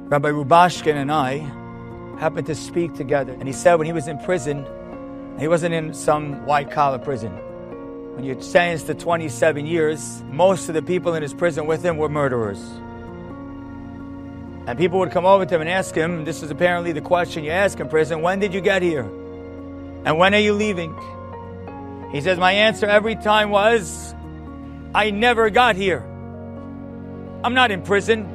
Rabbi Rubashkin and I happened to speak together. And he said when he was in prison, he wasn't in some white-collar prison. When you're sentenced to 27 years, most of the people in his prison with him were murderers. And people would come over to him and ask him, this is apparently the question you ask in prison, when did you get here? And when are you leaving? He says, my answer every time was, I never got here. I'm not in prison.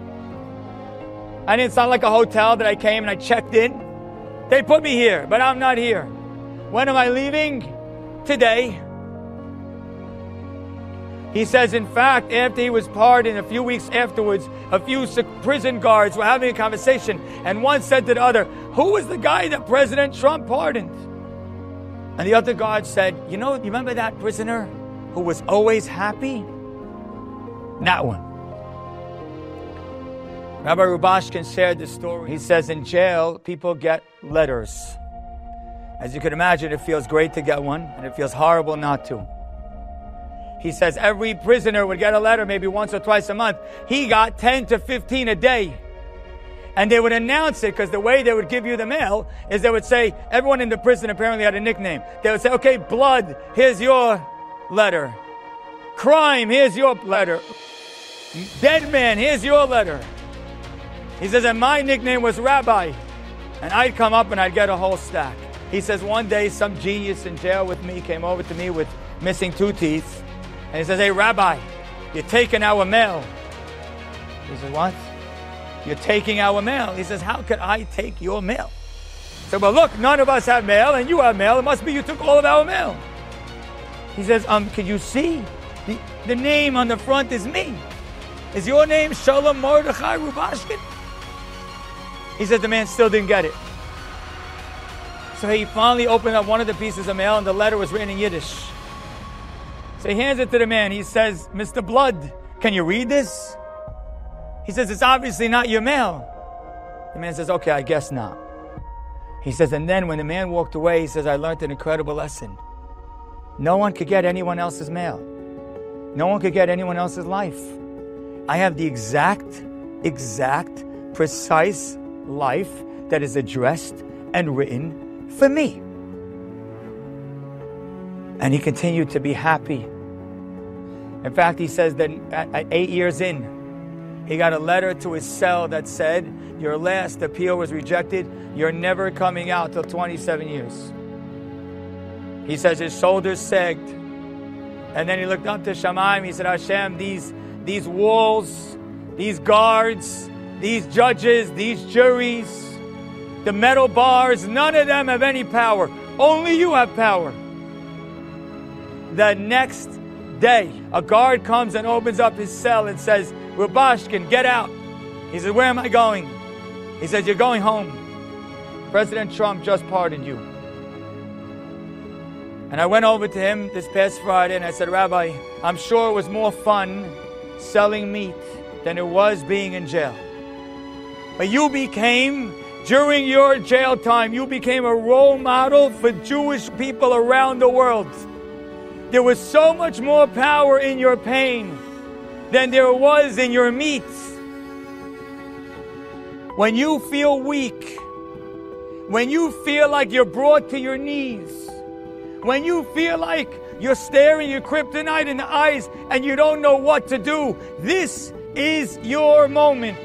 And it's not like a hotel that I came and I checked in. They put me here, but I'm not here. When am I leaving? Today. He says, in fact, after he was pardoned, a few weeks afterwards, a few prison guards were having a conversation, and one said to the other, who was the guy that President Trump pardoned? And the other guard said, you remember that prisoner who was always happy? That one. Rabbi Rubashkin shared this story. He says in jail, people get letters. As you can imagine, it feels great to get one, and it feels horrible not to. He says every prisoner would get a letter maybe once or twice a month. He got 10 to 15 a day. And they would announce it, because the way they would give you the mail is they would say, everyone in the prison apparently had a nickname. They would say, okay, blood, here's your letter. Crime, here's your letter. Dead man, here's your letter. He says, and my nickname was Rabbi. And I'd come up and I'd get a whole stack. He says, one day some genius in jail with me came over to me with missing 2 teeth. And he says, hey, Rabbi, you're taking our mail. He says, what? You're taking our mail. He says, how could I take your mail? I said, well, look, none of us have mail and you have mail. It must be you took all of our mail. He says, can you see? The name on the front is me. Is your name Shalom Mordechai Rubashkin? He says the man still didn't get it. So he finally opened up one of the pieces of mail and the letter was written in Yiddish. So he hands it to the man. He says, Mr. Blood, can you read this? He says, it's obviously not your mail. The man says, okay, I guess not. He says, and then when the man walked away, he says, I learned an incredible lesson. No one could get anyone else's mail. No one could get anyone else's life. I have the exact, precise life that is addressed and written for me. And he continued to be happy. In fact, he says that at 8 years in, he got a letter to his cell that said, your last appeal was rejected. You're never coming out till 27 years. He says his shoulders sagged. And then he looked up to Shamayim. He said, Hashem, these walls, these guards, these judges, these juries, the metal bars, none of them have any power. Only you have power. The next day, a guard comes and opens up his cell and says, Rubashkin, get out. He says, where am I going? He says, you're going home. President Trump just pardoned you. And I went over to him this past Friday and I said, Rabbi, I'm sure it was more fun selling meat than it was being in jail. But you became, during your jail time, you became a role model for Jewish people around the world. There was so much more power in your pain than there was in your meat. When you feel weak, when you feel like you're brought to your knees, when you feel like you're staring your kryptonite in the eyes and you don't know what to do, this is your moment.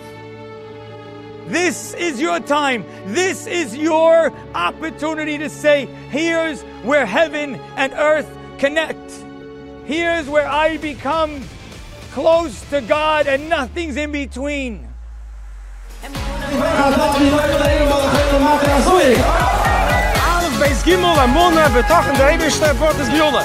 This is your time. This is your opportunity to say, here's where heaven and earth connect. Here's where I become close to God and nothing's in between. Alles Beis Gimel, Amona, Betochen, der Eberste, Wort des Giola.